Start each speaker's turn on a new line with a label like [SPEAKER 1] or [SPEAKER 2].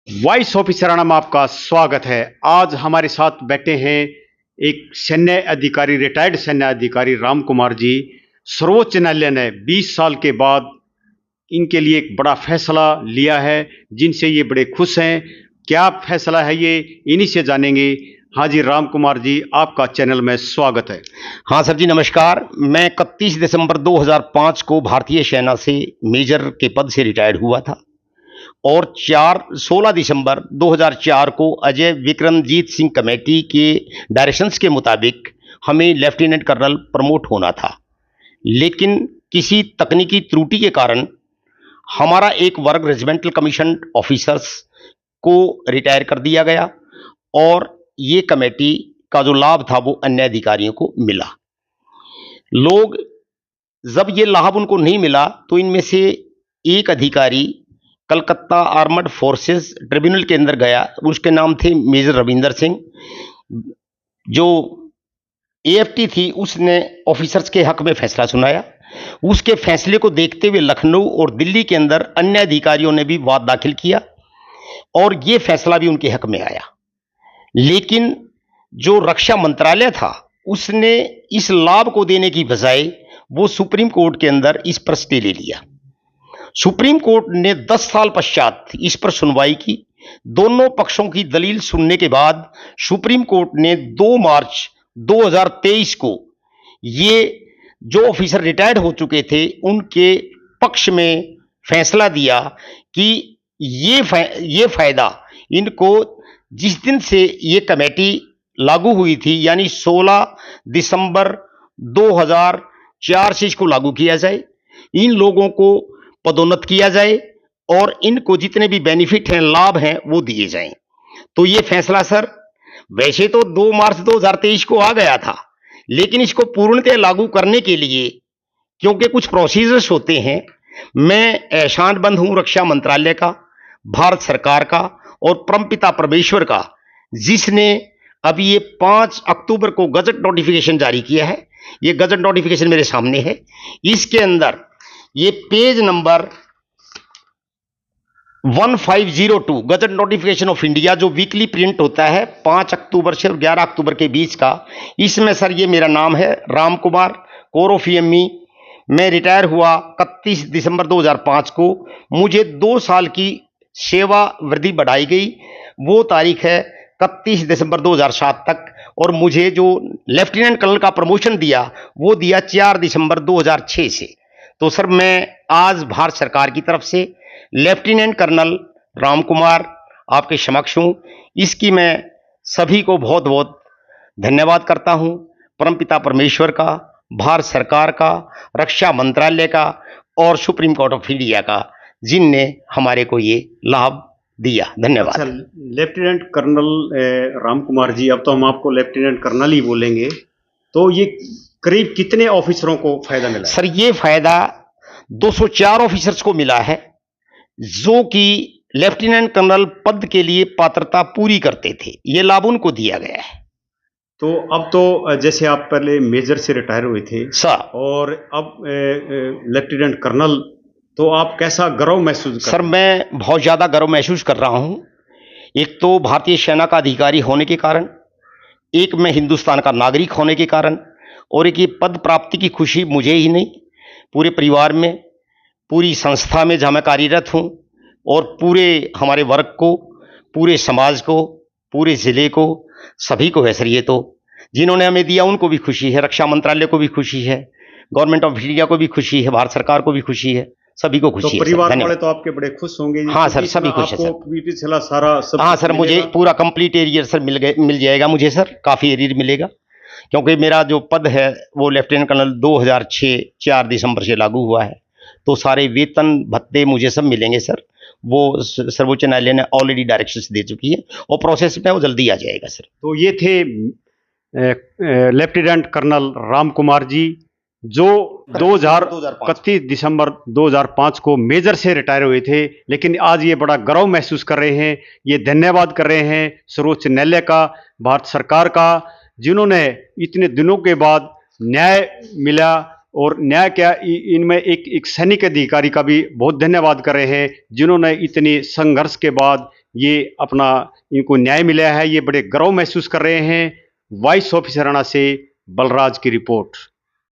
[SPEAKER 1] Voice ऑफिसराना में आपका स्वागत है। आज हमारे साथ बैठे हैं एक सैन्य अधिकारी, रिटायर्ड सैन्य अधिकारी राम कुमार जी। सर्वोच्च न्यायालय ने 20 साल के बाद इनके लिए एक बड़ा फैसला लिया है, जिनसे ये बड़े खुश हैं। क्या फैसला है ये, इन्हीं से जानेंगे। हाँ जी, राम कुमार जी, आपका चैनल में स्वागत है।
[SPEAKER 2] हाँ सर जी, नमस्कार। मैं 31 दिसंबर 2005 को भारतीय सेना से मेजर के पद से रिटायर्ड हुआ था और 16 दिसंबर 2004 को अजय विक्रमजीत सिंह कमेटी के डायरेक्शंस के मुताबिक हमें लेफ्टिनेंट कर्नल प्रमोट होना था, लेकिन किसी तकनीकी त्रुटि के कारण हमारा एक वर्ग रेजिमेंटल कमीशन ऑफिसर्स को रिटायर कर दिया गया और ये कमेटी का जो लाभ था वो अन्य अधिकारियों को मिला। लोग जब ये लाभ उनको नहीं मिला तो इनमें से एक अधिकारी कलकत्ता आर्मड फोर्सेस ट्रिब्यूनल के अंदर गया। उसके नाम थे मेजर रविंदर सिंह। जो एएफटी थी उसने ऑफिसर्स के हक में फैसला सुनाया। उसके फैसले को देखते हुए लखनऊ और दिल्ली के अंदर अन्य अधिकारियों ने भी वाद दाखिल किया और ये फैसला भी उनके हक में आया। लेकिन जो रक्षा मंत्रालय था उसने इस लाभ को देने की बजाय वो सुप्रीम कोर्ट के अंदर इस पर स्टे ले लिया। सुप्रीम कोर्ट ने 10 साल पश्चात इस पर सुनवाई की। दोनों पक्षों की दलील सुनने के बाद सुप्रीम कोर्ट ने 2 मार्च 2023 को ये जो ऑफिसर रिटायर्ड हो चुके थे उनके पक्ष में फैसला दिया कि ये फायदा इनको जिस दिन से ये कमेटी लागू हुई थी यानी 16 दिसंबर 2004 से इसको लागू किया जाए, इन लोगों को पदोन्नत किया जाए और इनको जितने भी बेनिफिट हैं, लाभ हैं, वो दिए जाएं। तो ये फैसला सर वैसे तो 2 मार्च 2023 को आ गया था, लेकिन इसको पूर्णतः लागू करने के लिए क्योंकि कुछ प्रोसीजर्स होते हैं, मैं एहसानमंद हूं रक्षा मंत्रालय का, भारत सरकार का और परमपिता परमेश्वर का, जिसने अभी ये 5 अक्टूबर को गजट नोटिफिकेशन जारी किया है। ये गजट नोटिफिकेशन मेरे सामने है। इसके अंदर ये page number 1502 gazette notification of India जो वीकली प्रिंट होता है 5 अक्टूबर से 11 अक्टूबर के बीच का, इसमें सर ये मेरा नाम है Ram Kumar, core of EME. मैं रिटायर हुआ 31 दिसंबर 2005 को। मुझे 2 साल की सेवा वृद्धि बढ़ाई गई। वो तारीख है 31 दिसंबर 2007 तक और मुझे जो लेफ्टिनेंट कर्नल का प्रमोशन दिया वो दिया 4 दिसंबर 2006 से। तो सर मैं आज भारत सरकार की तरफ से लेफ्टिनेंट कर्नल राम कुमार आपके समक्ष हूं। इसकी मैं सभी को बहुत बहुत धन्यवाद करता हूं, परमपिता परमेश्वर का, भारत सरकार का, रक्षा मंत्रालय का और सुप्रीम कोर्ट ऑफ इंडिया का, जिनने हमारे को ये लाभ दिया। धन्यवाद।
[SPEAKER 1] अच्छा, लेफ्टिनेंट कर्नल राम कुमार जी, अब तो हम आपको लेफ्टिनेंट कर्नल ही बोलेंगे। तो ये करीब कितने ऑफिसरों को फायदा मिला है?
[SPEAKER 2] सर ये फायदा 204 ऑफिसर्स को मिला है जो कि लेफ्टिनेंट कर्नल पद के लिए पात्रता पूरी करते थे। ये लाभ उनको दिया गया है।
[SPEAKER 1] तो अब तो जैसे आप पहले मेजर से रिटायर हुए थे
[SPEAKER 2] सर
[SPEAKER 1] और अब लेफ्टिनेंट कर्नल, तो आप कैसा गर्व महसूस कर?
[SPEAKER 2] सर मैं बहुत ज़्यादा गर्व महसूस कर रहा हूं। एक तो भारतीय सेना का अधिकारी होने के कारण, एक मैं हिंदुस्तान का नागरिक होने के कारण, और एक ये पद प्राप्ति की खुशी मुझे ही नहीं पूरे परिवार में, पूरी संस्था में जहाँ मैं कार्यरत हूँ और पूरे हमारे वर्ग को, पूरे समाज को, पूरे ज़िले को, सभी को है सर। ये तो जिन्होंने हमें दिया उनको भी खुशी है, रक्षा मंत्रालय को भी खुशी है, गवर्नमेंट ऑफ इंडिया को भी खुशी है, भारत सरकार को भी खुशी है, सभी को खुशी है।
[SPEAKER 1] तो परिवार वाले तो आपके बड़े खुश होंगे।
[SPEAKER 2] हाँ सर, सभी खुश है सर।
[SPEAKER 1] सारा सब
[SPEAKER 2] हाँ सर, मुझे पूरा कंप्लीट एरियर सर मिल जाएगा मुझे सर, काफ़ी एरियर मिलेगा क्योंकि मेरा जो पद है वो लेफ्टिनेंट कर्नल 2006 4 दिसंबर से लागू हुआ है। तो सारे वेतन भत्ते मुझे सब मिलेंगे सर। वो सर्वोच्च न्यायालय ने ऑलरेडी डायरेक्शंस दे चुकी है और प्रोसेस में वो जल्दी आ जाएगा सर।
[SPEAKER 1] तो ये थे लेफ्टिनेंट कर्नल राम कुमार जी, जो 31 दिसंबर 2005 को मेजर से रिटायर हुए थे, लेकिन आज ये बड़ा गर्व महसूस कर रहे हैं। ये धन्यवाद कर रहे हैं सर्वोच्च न्यायालय का, भारत सरकार का, जिन्होंने इतने दिनों के बाद न्याय मिला। और न्याय क्या, इनमें एक सैनिक अधिकारी का भी बहुत धन्यवाद कर रहे हैं, जिन्होंने इतने संघर्ष के बाद ये अपना इनको न्याय मिला है, ये बड़े गर्व महसूस कर रहे हैं। वॉइस ऑफ हरियाणा से बलराज की रिपोर्ट।